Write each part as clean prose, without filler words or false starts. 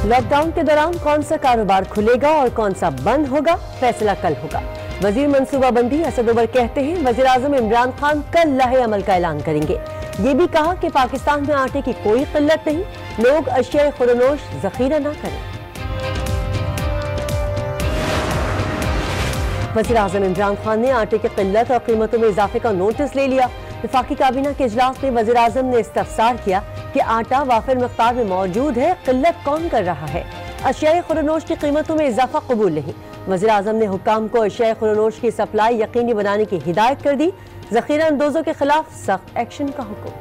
Lockdown के दौरान कौन सा कारोबार खुलेगा और कौन सा बंद होगा, फैसला कल होगा। वजीर मंसूबाबंदी असद उमर कहते हैं वज़ीर-ए-आज़म इमरान खान कल लाहे अमल का ऐलान करेंगे। ये भी कहा कि पाकिस्तान में आटे की कोई किल्लत नहीं, लोग अशिया खुरनोश जखीरा न करें। वज़ीर-ए-आज़म इमरान खान ने आटे की किल्लत और कीमतों में इजाफे का नोटिस ले लिया। वफाकी काबीना के इजलास में वज़ीर-ए-आज़म ने इस्तफसार किया कि आटा वाफिर मिक़दार में मौजूद है, किल्लत कौन कर रहा है। अशिया खुरनोश की कीमतों में इजाफा कबूल नहीं। वज़ीर-ए-आज़म ने हुक्काम को अशिया खुरनोश की सप्लाई यकीनी बनाने की हिदायत कर दी। ज़ख़ीरा अंदोज़ों के खिलाफ सख्त एक्शन का हुक्म।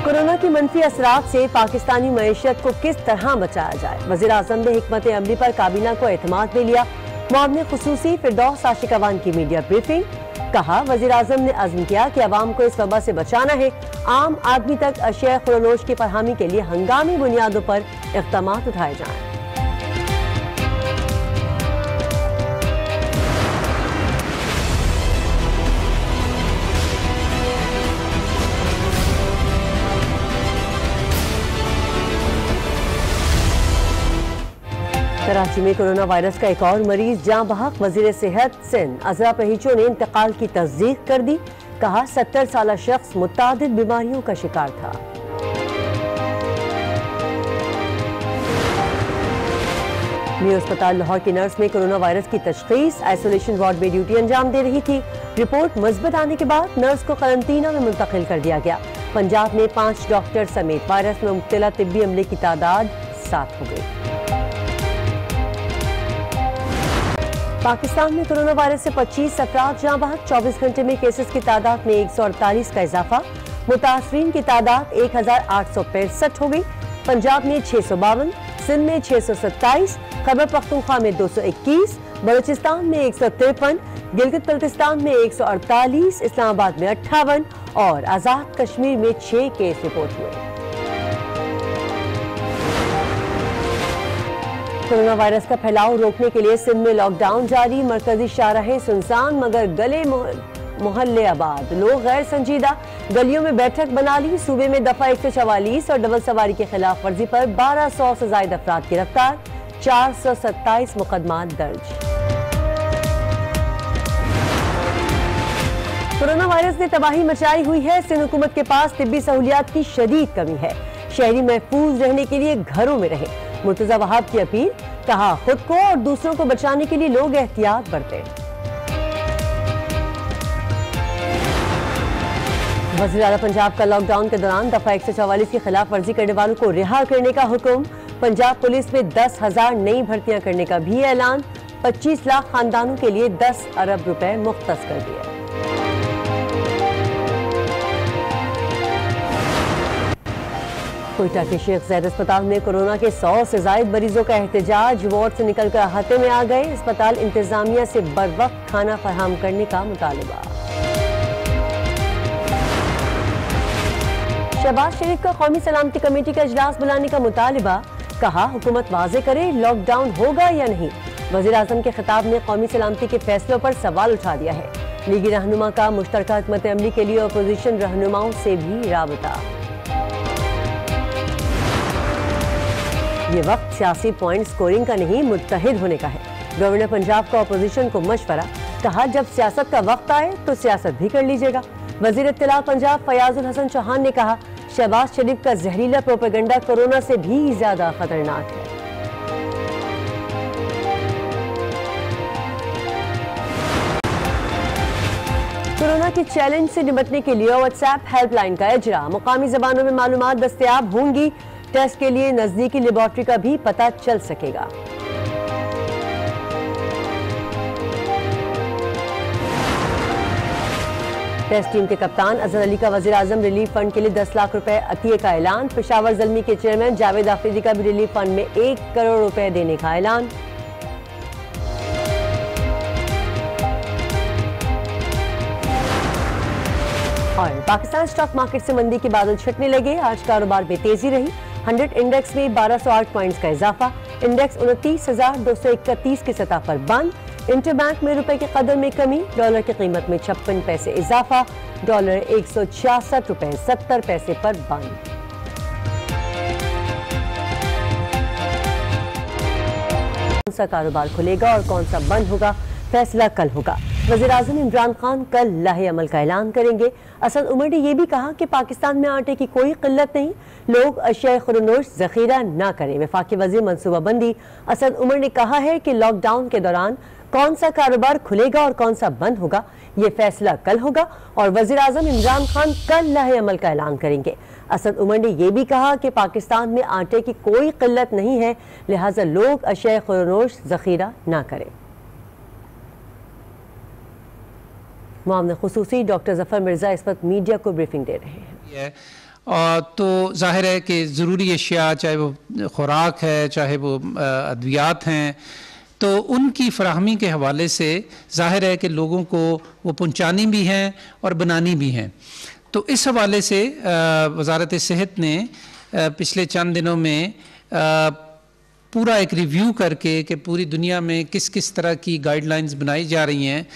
कोरोना की मनफी असरात से पाकिस्तानी मईशत को किस तरह बचाया जाए, वज़ीर-ए-आज़म ने हिकमत अमली पर काबीना को एतमाद में लिया। मुअव्विन खुसूसी फिरदौस आशिक अवान की मीडिया ब्रीफिंग। कहा वज़ीर-ए-आज़म ने अज़्म किया कि अवाम को इस वबा से बचाना है। आम आदमी तक अशिया खुरनोश की फरहमी के लिए हंगामी बुनियादों पर इक़दामात उठाए जाएं। कराची में कोरोना वायरस का एक और मरीज जाँ बहक। वजीर सेहत सिंध अजरा पहीचो ने इंतकाल की तस्दीक कर दी। कहा 70 साल शख्स मुतादिद बीमारियों का शिकार था। न्यू अस्पताल लाहौर की नर्स में कोरोना वायरस की तशखीस, आइसोलेशन वार्ड में ड्यूटी अंजाम दे रही थी। रिपोर्ट मुस्बत आने के बाद नर्स को करंतना में मुंतकिल कर दिया गया। पंजाब में 5 डॉक्टर समेत वायरस में मुब्तला तिब्बी अमले की तादाद 7 हो गई। पाकिस्तान में कोरोना वायरस से 25 अफराद जाँ बहक। 24 घंटे में केसेस की तादाद में 148 का इजाफा। मुतासरीन की तादाद 1865 हो गई। पंजाब में 652, सिंध में 627, खैबर पख्तूनख्वा में 221, बलूचिस्तान में 153, गिलगित बल्तिस्तान में 148, इस्लामाबाद में 58 और आज़ाद कश्मीर में 6 केस रिपोर्ट हुए। कोरोना वायरस का फैलाव रोकने के लिए सिंध में लॉकडाउन जारी। मरकजी शाहराहें सुनसान मगर गले मोहल्ले आबाद। लोग गैर संजीदा गलियों में बैठक बना ली। सूबे में दफा 144 और डबल सवारी की खिलाफ वर्जी पर 1200 से ज्यादा अफराद गिरफ्तार। 427 मुकदमा दर्ज। कोरोना वायरस ने तबाही मचाई हुई है। सिंध हुकूमत के पास तिब्बी सहूलियात की शदीद कमी है। शहरी महफूज रहने के लिए घरों में रहें। मुर्तजा वहाब की अपील। कहा खुद को और दूसरों को बचाने के लिए लोग एहतियात बरतें। वज़ीर आला पंजाब का लॉकडाउन के दौरान दफा 144 की खिलाफ वर्जी करने वालों को रिहा करने का हुक्म। पंजाब पुलिस में 10,000 नई भर्तियां करने का भी ऐलान। 25 लाख खानदानों के लिए 10 अरब रुपए मुख्तस कर दिए। कोयटा के शेख ज़ैद अस्पताल में कोरोना के 100 से ज्यादा मरीजों का एहतजाज। वार्ड से निकलकर अहाते में आ गए। अस्पताल इंतजामिया से बरवक्त खाना फराहम करने का मुतालबा। शहबाज शरीफ का कौमी सलामती कमेटी का इजलास बुलाने का मुतालबा। कहा हुकूमत वाज़े करे लॉकडाउन होगा या नहीं। वज़ीर-ए-आज़म के खिताब ने कौमी सलामती के फैसलों पर सवाल उठा दिया है। लीगी रहनुमा का मुश्तरका हिकमत अमली के लिए अपोजिशन रहनुमाओं से भी राबता। ये वक्त सियासी पॉइंट स्कोरिंग का नहीं, मुत्तहिद होने का है। गवर्नर पंजाब का अपोजिशन को मशवरा। कहा जब सियासत का वक्त आए तो सियासत भी कर लीजिएगा। वजीर इत्तला पंजाब फयाजुल हसन चौहान ने कहा शहबाज शरीफ का जहरीला प्रोपेगेंडा कोरोना से भी ज्यादा खतरनाक है। कोरोना के चैलेंज से निपटने के लिए व्हाट्सएप हेल्पलाइन का इजरा। मुकामी जबानों में मालूमात दस्तयाब होंगी। टेस्ट के लिए नजदीकी लेबोरेटरी का भी पता चल सकेगा। टेस्ट टीम के कप्तान अजहर अली का वज़ीर-ए-आज़म रिलीफ फंड के लिए 10 लाख रुपए अतिये का ऐलान। पेशावर ज़ल्मी के चेयरमैन जावेद आफरीदी का भी रिलीफ फंड में 1 करोड़ रुपए देने का ऐलान। और पाकिस्तान स्टॉक मार्केट से मंदी के बादल छटने लगे। आज कारोबार में तेजी रही। 100 इंडेक्स में 1208 पॉइंट्स का इजाफा। इंडेक्स 29,231 की सतह पर बंद। इंटरबैंक में रुपए के कदर में कमी, डॉलर की कीमत में 56 पैसे इजाफा, डॉलर 166 रुपए 70 पैसे पर बंद। कौन सा कारोबार खुलेगा और कौन सा बंद होगा, फैसला कल होगा। वज़ीर-ए-आज़म इमरान खान कल लाहे अमल का ऐलान करेंगे। असद उमर ने यह भी कहा कि पाकिस्तान में आटे की कोई किल्लत नहीं, लोग अशिया खुरनोश जखीरा ना करें। वफाकी वज़ीर मनसूबाबंदी असद उमर ने कहा है कि लॉकडाउन के दौरान कौन सा कारोबार खुलेगा और कौन सा बंद होगा, ये फैसला कल होगा और वज़ीर-ए-आज़म इमरान खान कल लाहे अमल का ऐलान करेंगे। असद उमर ने यह भी कहा कि पाकिस्तान में आटे की कोई किल्लत नहीं है, लिहाजा लोग अशिया खुरनोश जखीरा ना करें। मामले खुसूसी डॉक्टर जफर मिर्जा इस वक्त मीडिया को ब्रीफिंग दे रहे हैं। तो जाहिर है कि ज़रूरी अशिया, चाहे वो खुराक है, चाहे वो अद्वियात हैं, तो उनकी फराहमी के हवाले से जाहिर है कि लोगों को वो पहुँचानी भी हैं और बनानी भी हैं। तो इस हवाले से वज़ारत सेहत ने पिछले चंद दिनों में पूरा एक रिव्यू करके कि पूरी दुनिया में किस किस तरह की गाइडलाइंस बनाई जा रही हैं,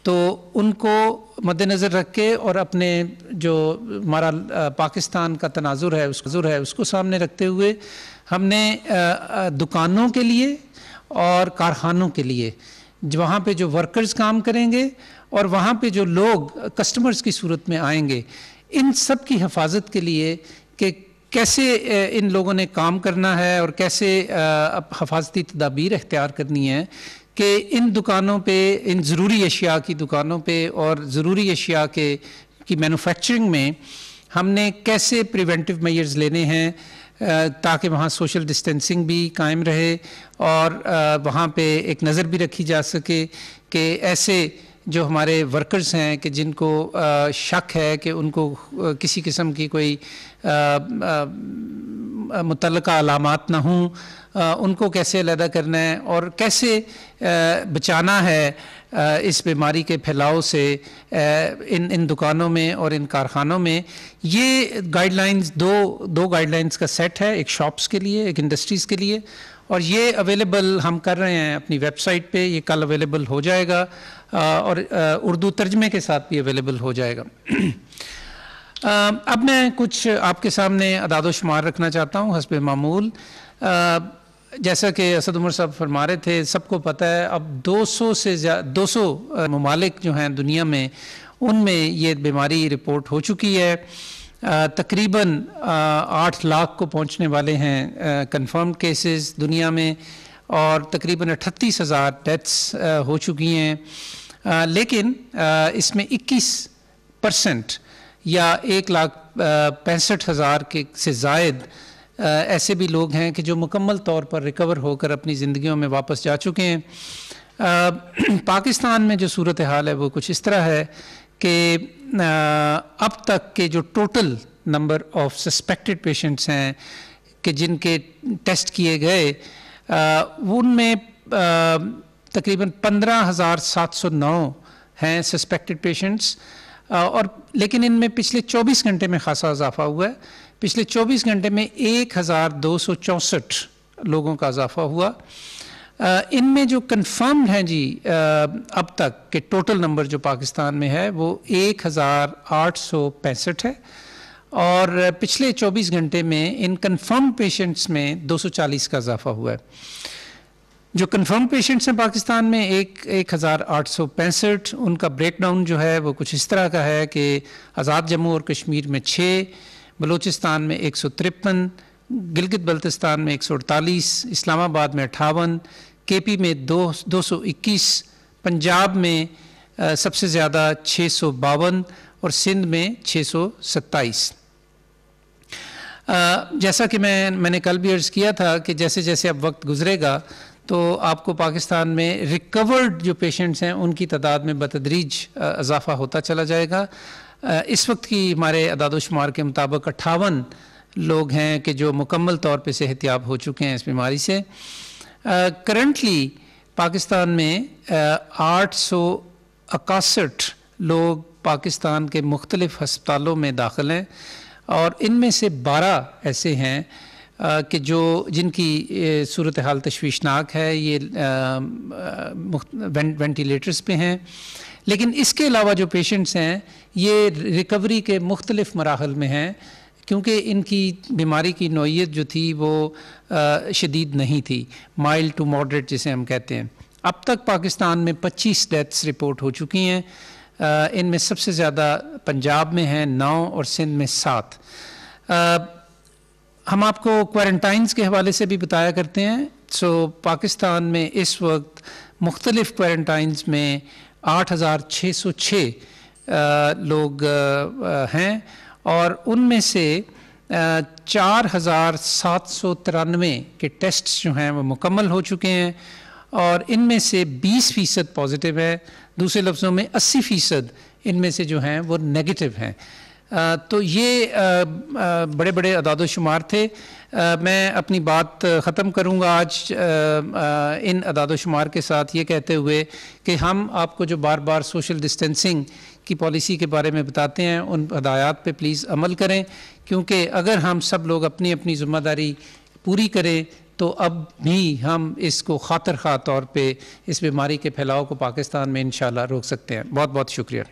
तो उनको मद्देनज़र रख के और अपने जो हमारा पाकिस्तान का तनाजुर है उसको सामने रखते हुए हमने दुकानों के लिए और कारखानों के लिए, वहाँ पे जो वर्कर्स काम करेंगे और वहाँ पे जो लोग कस्टमर्स की सूरत में आएंगे, इन सब की हिफाजत के लिए कि कैसे इन लोगों ने काम करना है और कैसे हिफाजती तदाबीर इख्तियार करनी है कि इन दुकानों पे, इन ज़रूरी अशिया की दुकानों पे और ज़रूरी अशिया की मैन्युफैक्चरिंग में हमने कैसे प्रिवेंटिव मेजर्स लेने हैं ताकि वहाँ सोशल डिस्टेंसिंग भी कायम रहे और वहाँ पे एक नज़र भी रखी जा सके कि ऐसे जो हमारे वर्कर्स हैं कि जिनको शक है कि उनको किसी किस्म की कोई मुतल्लका अलामात ना हों, उनको कैसे अलहदा करना है और कैसे बचाना है इस बीमारी के फैलाव से इन दुकानों में और इन कारखानों में। ये गाइडलाइंस दो गाइडलाइंस का सेट है, एक शॉप्स के लिए, एक इंडस्ट्रीज़ के लिए, और ये अवेलेबल हम कर रहे हैं अपनी वेबसाइट पे। ये कल अवेलेबल हो जाएगा और उर्दू तर्जमे के साथ भी अवेलेबल हो जाएगा। अब मैं कुछ आपके सामने अदाद-ओ-शुमार रखना चाहता हूँ हस्बे मामूल। जैसा कि असद उमर साहब फरमा रहे थे, सबको पता है अब 200 ममालिक जो हैं दुनिया में, उनमें ये बीमारी रिपोर्ट हो चुकी है। तकरीबन 8 लाख को पहुंचने वाले हैं कंफर्म्ड केसेस दुनिया में और तकरीबन 38,000 डेथ्स हो चुकी हैं। लेकिन इसमें 21% या 1,65,000 के से ज़ायद ऐसे भी लोग हैं कि जो मुकम्मल तौर पर रिकवर होकर अपनी ज़िंदगियों में वापस जा चुके हैं। पाकिस्तान में जो सूरत हाल है वो कुछ इस तरह है कि अब तक के जो total number of suspected patients हैं कि जिनके टेस्ट किए गए, उनमें तकरीबन 15,709 हैं सस्पेक्टेड पेशेंट्स, और लेकिन इनमें पिछले 24 घंटे में खासा इजाफा हुआ है। पिछले 24 घंटे में 1,264 लोगों का इजाफा हुआ। इनमें जो कंफर्म्ड हैं जी अब तक के टोटल नंबर जो पाकिस्तान में है वो 1,865 है, और पिछले 24 घंटे में इन कंफर्म पेशेंट्स में 240 का इजाफा हुआ है। जो कंफर्म पेशेंट्स हैं पाकिस्तान में 1,865, उनका ब्रेकडाउन जो है वो कुछ इस तरह का है कि आज़ाद जम्मू और कश्मीर में 6, बलूचिस्तान में 153, गिलगित बल्तिस्तान में 148, इस्लामाबाद में 58, केपी में 221, पंजाब में सबसे ज़्यादा 652 और सिंध में 627। जैसा कि मैंने कल भी अर्ज़ किया था कि जैसे जैसे अब वक्त गुजरेगा तो आपको पाकिस्तान में रिकवर्ड जो पेशेंट्स हैं उनकी तादाद में बतदरीज इजाफा होता चला जाएगा। इस वक्त की हमारे अदाद-ओ-शुमार के मुताबिक 58 लोग हैं कि जो मुकम्मल तौर पे सेहतियाब हो चुके हैं इस बीमारी से। करंटली पाकिस्तान में 861 लोग पाकिस्तान के मुख्तलिफ़ हस्पतालों में दाखिल हैं और इनमें से 12 ऐसे हैं कि जो जिनकी सूरत हाल तशवीशनाक है, ये वेंटिलेटर्स पे हैं। लेकिन इसके अलावा जो पेशेंट्स हैं ये रिकवरी के मुख्तलिफ मराहल में हैं, क्योंकि इनकी बीमारी की नौइयत जो थी वो शदीद नहीं थी, माइल्ड टू मॉडरेट जिसे हम कहते हैं। अब तक पाकिस्तान में 25 डेथ्स रिपोर्ट हो चुकी हैं। इनमें सबसे ज़्यादा पंजाब में हैं 9 और सिंध में 7। हम आपको क्वारंटाइन्स के हवाले से भी बताया करते हैं। पाकिस्तान में इस वक्त मुख्तलिफ क्वारंटाइन्स में 8,606 लोग हैं और उनमें से 4,793 के टेस्ट्स जो हैं वो मुकम्मल हो चुके हैं और इनमें से 20% पॉजिटिव है। दूसरे लफ्ज़ों में 80% इनमें से जो हैं वो नेगेटिव हैं। तो ये बड़े बड़े अदाद शुमार थे। मैं अपनी बात ख़त्म करूँगा आज इन अदाद शुमार के साथ ये कहते हुए कि हम आपको जो बार बार सोशल डिस्टेंसिंग की पॉलिसी के बारे में बताते हैं उन हदायत पे प्लीज़ अमल करें, क्योंकि अगर हम सब लोग अपनी अपनी ज़िम्मेदारी पूरी करें तो अब भी हम इसको खातिर खा तौर पे इस बीमारी के फैलाव को पाकिस्तान में इंशाल्लाह रोक सकते हैं। बहुत बहुत शुक्रिया।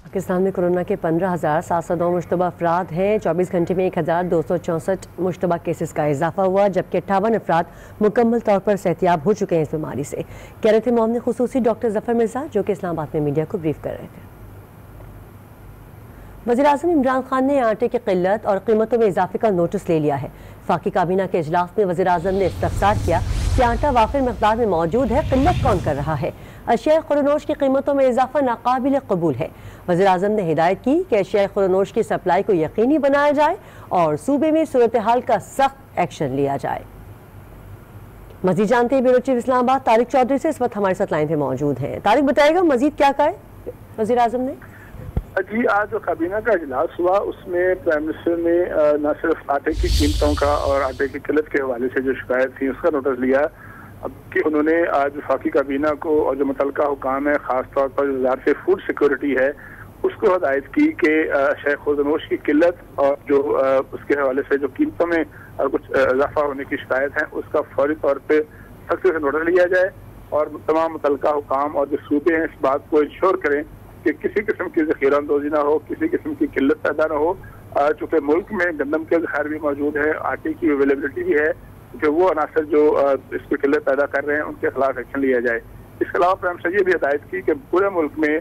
पाकिस्तान में कोरोना के 15,709 मुश्तबा अफराद हैं। 24 घंटे में 1,264 मुश्तबा केसेस का इजाफा हुआ, जबकि 58 अफराद मुकम्मल तौर पर सेहतियाब हो चुके हैं इस बीमारी से। कह रहे थे मोहम्मद खुसूसी डॉक्टर जफर मिर्जा, जो कि इस्लामाबाद में मीडिया को ब्रीफ कर रहे थे। वज़ीर-ए-आज़म इमरान खान ने आटे की किल्लत और कीमतों में इजाफे का नोटिस ले लिया है। वफाकी काबीना के इजलास में वज़ीर-ए-आज़म ने इस्तफसार किया कि आटा वाफिर मकदार में मौजूद है, किल्लत कौन कर रहा है। अशिया खुरनोश की कीमतों में इजाफा नाकाबिल कबूल है। वज़ीर-ए-आज़म ने हिदायत की कि अशिया खुरनोश की सप्लाई को यकीनी बनाया जाए और सूबे में सूरत हाल का सख्त एक्शन लिया जाए। मजीद जानते हैं ब्यूरो चीफ इस्लामाबाद तारिक चौधरी से इस वक्त हमारे साथ लाइन पे मौजूद हैं। तारिक, बताएगा मजीद क्या कहा है वज़ीर-ए-आज़म ने? जी, आज जो काबीना का इजलास हुआ उसमें प्राइम मिनिस्टर ने न सिर्फ आटे की कीमतों का और आटे की किल्लत के हवाले से जो शिकायत थी उसका नोटिस लिया, अब कि उन्होंने आज वफाकी काबीना को और जो मुतलका हुकाम है, ख़ास तौर पर वज़ारत फूड सिक्योरिटी है, उसको हदायत की कि शेख खुर्दनोश की किल्लत और जो उसके हवाले से जो कीमतों में कुछ इजाफा होने की शिकायत है उसका फौरी तौर पर सख्ती से नोटिस लिया जाए और तमाम मुतलका हुकाम और जो सूबे हैं इस बात को इंश्योर करें कि किसी किस्म की ज़ख़ीरा अंदोज़ी ना हो, किसी किस्म की किल्लत पैदा ना हो। चूँकि मुल्क में गंदम के ज़ख़ायर भी मौजूद है, आटे की अवेलेबिलिटी भी है, जो वो अनासर जो इस पर किल्लत पैदा कर रहे हैं उनके खिलाफ एक्शन लिया जाए। इसके अलावा प्राइम मिनिस्टर ये भी हिदायत की कि पूरे मुल्क में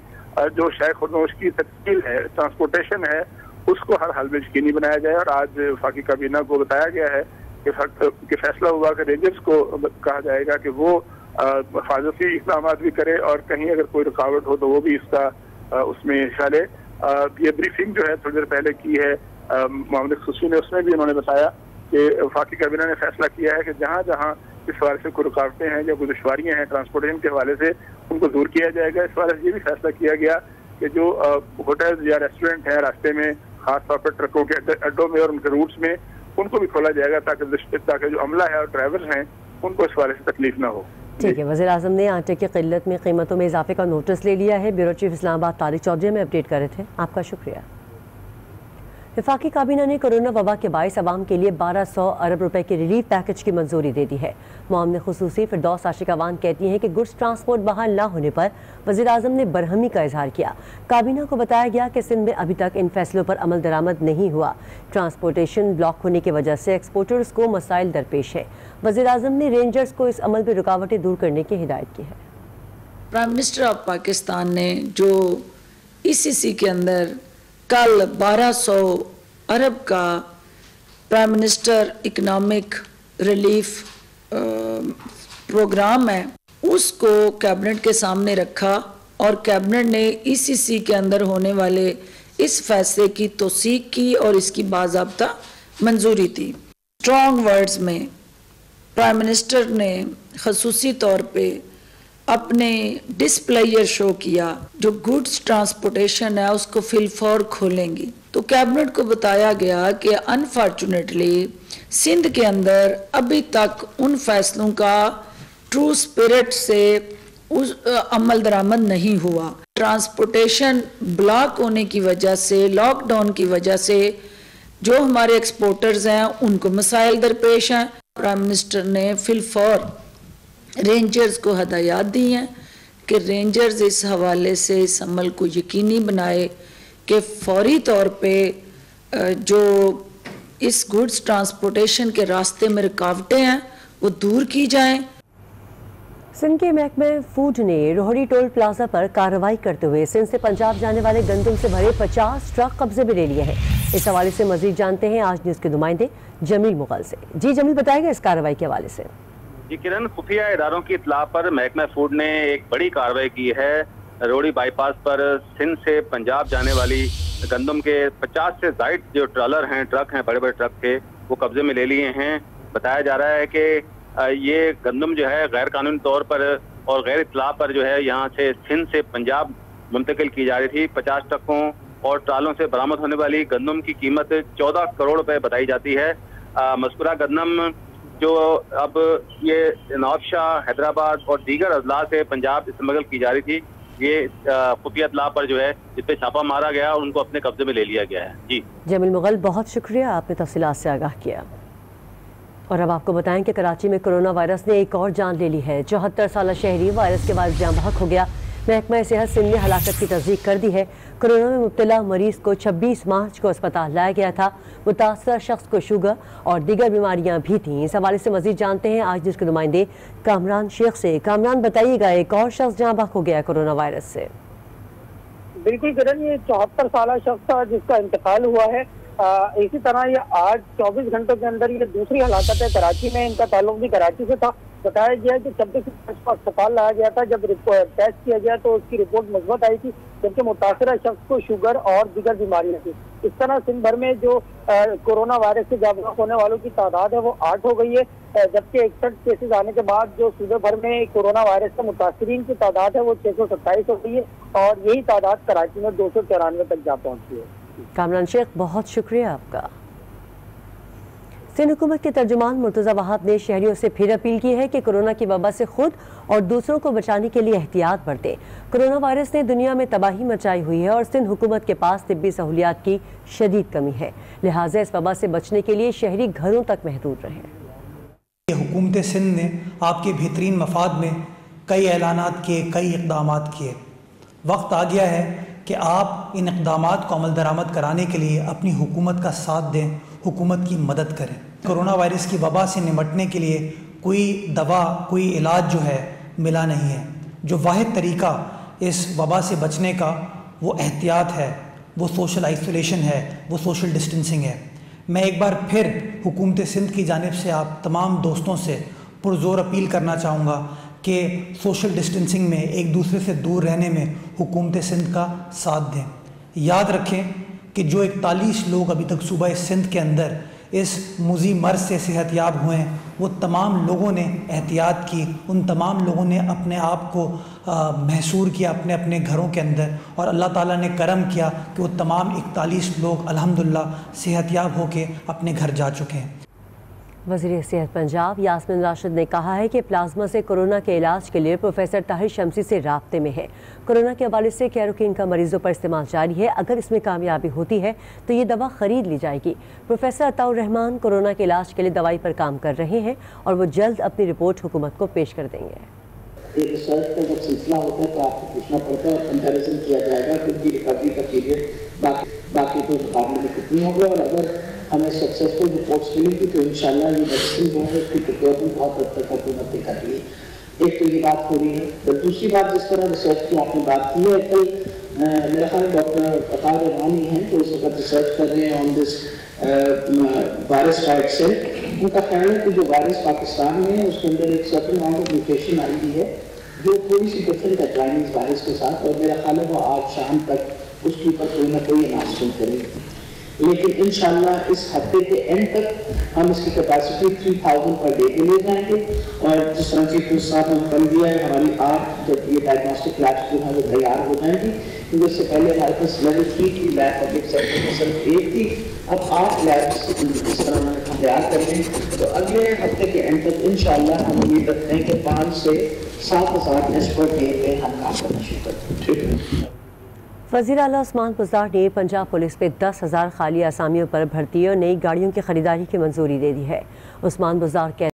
जो शेख खुर्दनोश की तस्कील है, ट्रांसपोर्टेशन है, उसको हर हाल में यकीनी बनाया जाए। और आज वफाकी काबीना को बताया गया है कि फैसला हुआ कि रेंजर्स को कहा जाएगा कि वो हिफाजती इक़दाम भी करे और कहीं अगर कोई रुकावट हो तो वो भी इसका उसमें हिस्सा ले। ये ब्रीफिंग जो है थोड़ी देर पहले की है मोहम्मद खुसूसी ने, उसमें भी उन्होंने बताया कि वफाकी काबीना ने फैसला किया है कि जहाँ जहाँ इस हवाले से कोई रुकावटें हैं या कोई दुश्वारियाँ हैं ट्रांसपोर्टेशन के हवाले से उनको दूर किया जाएगा। इस हवाले से ये भी फैसला किया गया कि जो होटल या रेस्टोरेंट हैं रास्ते में, खास तौर पर ट्रकों के अड्डों में और उनके रूट्स में, उनको भी खोला जाएगा ताकि जो अमला है और ड्राइवर्स हैं उनको इस हवाले से तकलीफ ना हो। ठीक है, वज़ीर-ए-आज़म ने आटे की किल्लत में कीमतों में इजाफे का नोटिस ले लिया है। ब्यूरो चीफ इस्लामाबाद तारिक चौधरी में अपडेट कर रहे थे, आपका शुक्रिया। वफाकी काबीना ने कोरोना वबा के बाइस अवाम के लिए 1200 अरब रुपए के रिलीफ पैकेज की मंजूरी दे दी है। मोहम्मद खुसूसी फिरदौस आशिकावान कहती हैं कि गुड्स ट्रांसपोर्ट बहाल ना होने पर वज़ीर-ए-आज़म ने बरहमी का इजहार किया। काबीना को बताया गया कि सिंध में अभी तक इन फैसलों पर अमल दरामद नहीं हुआ। ट्रांसपोर्टेशन ब्लॉक होने की वजह से एक्सपोर्टर्स को मसाइल दरपेश है। वज़ीर-ए-आज़म ने रेंजर्स को इस अमल में रुकावटें दूर करने की हिदायत की है। प्राइम मिनिस्टर ऑफ पाकिस्तान ने जो ईसीसी के अंदर कल 1200 अरब का prime minister economic relief programme है, उसको कैबिनेट के सामने रखा और कैबिनेट ने ईसीसी के अंदर होने वाले इस फैसले की तौसीक की और इसकी बाज़ाब्ता मंजूरी थी। स्ट्रॉन्ग वर्ड्स में प्राइम मिनिस्टर ने खसूसी तौर पे अपने डिस्प्लेयर शो किया, जो गुड्स ट्रांसपोर्टेशन है उसको फिलफौर खोलेंगी। तो कैबिनेट को बताया गया कि अनफॉर्चुनेटली सिंध के अंदर अभी तक उन फैसलों का ट्रू स्पिरिट से अमल दरामद नहीं हुआ। ट्रांसपोर्टेशन ब्लॉक होने की वजह से, लॉकडाउन की वजह से जो हमारे एक्सपोर्टर्स हैं उनको मसाइल दरपेश हैं। प्राइम मिनिस्टर ने फिलफौर रेंजर्स को हदायत दी हैं कि रेंजर्स इस हवाले से इस अमल को यकीनी बनाए कि फौरी तौर पे जो इस गुड्स ट्रांसपोर्टेशन के रास्ते में रुकावटें हैं वो दूर की जाएं। सिंध के महकमे फूड ने रोहड़ी टोल प्लाजा पर कार्रवाई करते हुए सिंध से पंजाब जाने वाले गंदम से भरे 50 ट्रक कब्जे में ले लिए हैं। इस हवाले से मजीद जानते हैं आज न्यूज़ के नुमाइंदे जमील मुगल से। जी जमील, बताएगा इस कार्रवाई के हवाले से। जी किरण, खुफिया इदारों की इत्तला पर महकमा फूड ने एक बड़ी कार्रवाई की है। रोहड़ी बाईपास पर सिंध से पंजाब जाने वाली गंदम के 50 से ज़ायद जो ट्रॉलर हैं, ट्रक हैं, बड़े बड़े ट्रक थे, वो कब्जे में ले लिए हैं। बताया जा रहा है कि ये गंदम जो है गैर कानूनी तौर पर और गैर इत्तला पर जो है यहाँ से सिंध से पंजाब मुंतकिल की जा रही थी। 50 ट्रकों और ट्रालों से बरामद होने वाली गंदम की कीमत 14 करोड़ रुपए बताई जाती है। मज़कूरा गंदम जो अब ये नवाबशाह, हैदराबाद और दीगर अजला से पंजाब स्मगल की जा रही थी, ये खुफिया इत्तला पर जो है इस पे छापा मारा गया और उनको अपने कब्जे में ले लिया गया है। जी जमील मुगल, बहुत शुक्रिया, आपने तफसीलात से आगाह किया। और अब आपको बताएं कि कराची में कोरोना वायरस ने एक और जान ले ली है। 74 साल शहरी वायरस के बाद जाँ बहक हो गया। महकमा सेहत सिंध ने हलाकत की तस्दीक कर दी है। कोरोना में मुब्तला मरीज को 26 मार्च को अस्पताल लाया गया था। मुतासर शख्स को शुगर और दीगर बीमारियां भी थीं। इस हवाले से मजीद जानते हैं आज जिसके नुमाइंदे कामरान शेख से। कामरान, बताइएगा, एक और शख्स जाँ बहक हो गया कोरोना वायरस से। बिल्कुल किरण, ये 74 साल शख्स था जिसका इंतकाल हुआ है। इसी तरह ये आज 24 घंटों के अंदर ये दूसरी हलाकत है कराची में। इनका ताल्लुक भी कराची से था। बताया गया कि 26 मार्च को अस्पताल लाया गया था। जब टेस्ट किया गया तो उसकी रिपोर्ट मुस्बत आई थी, जबकि मुतासरा शख्स को शुगर और दीगर बीमारियां थी। इस तरह सिंध भर में जो कोरोना वायरस से जागरूक होने वालों की तादाद है वो 8 हो गई है, जबकि 61 केसेज आने के बाद जो सूबे भर में कोरोना वायरस से मुतासरीन की तादाद है वो 627 हो गई है और यही तादाद कराची में 294 तक जा पहुंची है। कामरान शेख, बहुत शुक्रिया आपका। सिंध हुकूमत के तर्जुमान मुर्तज़ा वहाब ने शहरियों से फिर अपील की है कि कोरोना की वबा से खुद और दूसरों को बचाने के लिए एहतियात बरतें। कोरोना वायरस ने दुनिया में तबाही मचाई हुई है और सिंध हुकूमत के पास तिब्बी सहूलियात की शदीद कमी है, लिहाजा इस वबा से बचने के लिए शहरी घरों तक महदूद रहें। हुकूमत सिंध ने आपके बेहतरीन मफाद में कई ऐलानात किए, कई इक़दामात किए। वक्त आ गया है कि आप इन इक़दामात को अमल दरामद कराने के लिए अपनी हुकूमत का साथ दें, हुकूमत की मदद करें। कोरोना वायरस की वबा से निपटने के लिए कोई दवा, कोई इलाज जो है मिला नहीं है। जो वाहिद तरीका इस वबा से बचने का वो एहतियात है, वो सोशल आइसोलेशन है, वो सोशल डिस्टेंसिंग है। मैं एक बार फिर हुकूमत सिंध की जानिब से आप तमाम दोस्तों से पुरजोर अपील करना चाहूँगा कि सोशल डिस्टेंसिंग में एक दूसरे से दूर रहने में हुकूमत सिंध का साथ दें। याद रखें कि जो 41 लोग अभी तक सूबा सिंध के अंदर इस मुज़ी मर्ज से सेहतयाब हुए हैं, वो तमाम लोगों ने एहतियात की, उन तमाम लोगों ने अपने आप को महसूर किया अपने अपने घरों के अंदर और अल्लाह ताला ने करम किया कि वो तमाम 41 लोग अल्हम्दुलिल्लाह सेहतयाब होके अपने घर जा चुके हैं। वज़ीर सेहत पंजाब यास्मीन राशिद ने कहा है कि प्लाज्मा से कोरोना के इलाज के लिए प्रोफेसर ताहिर शमसी से राब्ते में है। कोरोना के हवाले से कैरोकीन का मरीजों पर इस्तेमाल जारी है। अगर इसमें कामयाबी होती है तो ये दवा खरीद ली जाएगी। प्रोफेसर अताउर रहमान कोरोना के इलाज के लिए दवाई पर काम कर रहे हैं और वो जल्द अपनी रिपोर्ट हुकूमत को पेश कर देंगे। रिसर्च का जब सिलसिला होता है तो आपको पूछना पड़ता है और कंपैरिजन किया जाएगा कि उनकी रिकवरी का पीरियड बाकी तो मुकाबले में कितनी होगी और अगर हमें सक्सेसफुल रिपोर्ट्स मिलेंगी तो इंशाल्लाह ये वैक्सीन जो है उसकी प्रिपेयरमेंट बहुत हद तक हुकूमत ने कर ली है। एक तो ये बात हो रही है। तो दूसरी बात, जिस तरह रिसर्च की आपने बात की है, कल मेरा ख्याल डॉक्टर अताउर रहमानी हैं तो इस वक्त रिसर्च कर रहे हैं ऑन दिस वायरस का एक्सेल। उनका ख्याल है कि जो वायरस पाकिस्तान में है उसके अंदर एक सर्टेन अमाउंट ऑफ म्यूटेशन आई हुई है जो थोड़ी सी डिफरेंट है चाइनीज वायरस के साथ, और मेरा ख्याल है वो आज शाम तक उसके ऊपर कोई ना कोई अनाउंसमेंट करेंगे। लेकिन इंशाल्लाह इस हफ्ते के एंड तक हम इसकी कैपेसिटी 3000 पर डे के ले जाएंगे और जिस तरह की साहब ने कर दिया है, हमारी 8 जब ये डायग्नोस्टिक लैब्स जो है वो तैयार हो जाएंगी, क्योंकि इससे पहले हमारे पास लेवल 3 की लैब पब्लिक सेक्टर में सिर्फ 1 थी, अब 8 लैब्स इस तरह हम तैयार कर लें। तो अगले हफ्ते के एंड तक इंशाल्लाह हम उम्मीद रखते हैं कि 5 से 7,000 टेस्ट पर डे पे हम काम करना शुरू करते हैं। ठीक है। वज़ीर आला उस्मान बुज़दार ने पंजाब पुलिस में 10,000 खाली असामियों पर भर्ती और नई गाड़ियों की खरीदारी की मंजूरी दे दी है। उस्मान बुज़दार